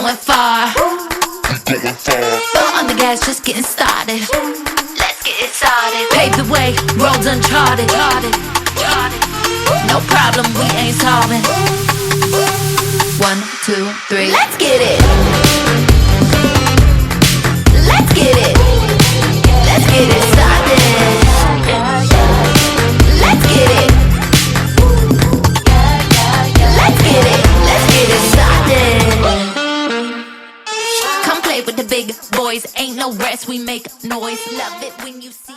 going far. Foot on the gas, just getting started. Let's get it started. Pave the way, roads uncharted. No problem, we ain't solving. 1, 2, 3, let's get it. Let's get it. Let's get it started. Let's get it. Let's get it. Let's get it started. Come play with the big boys. Ain't no rest, we make noise. Love it when you see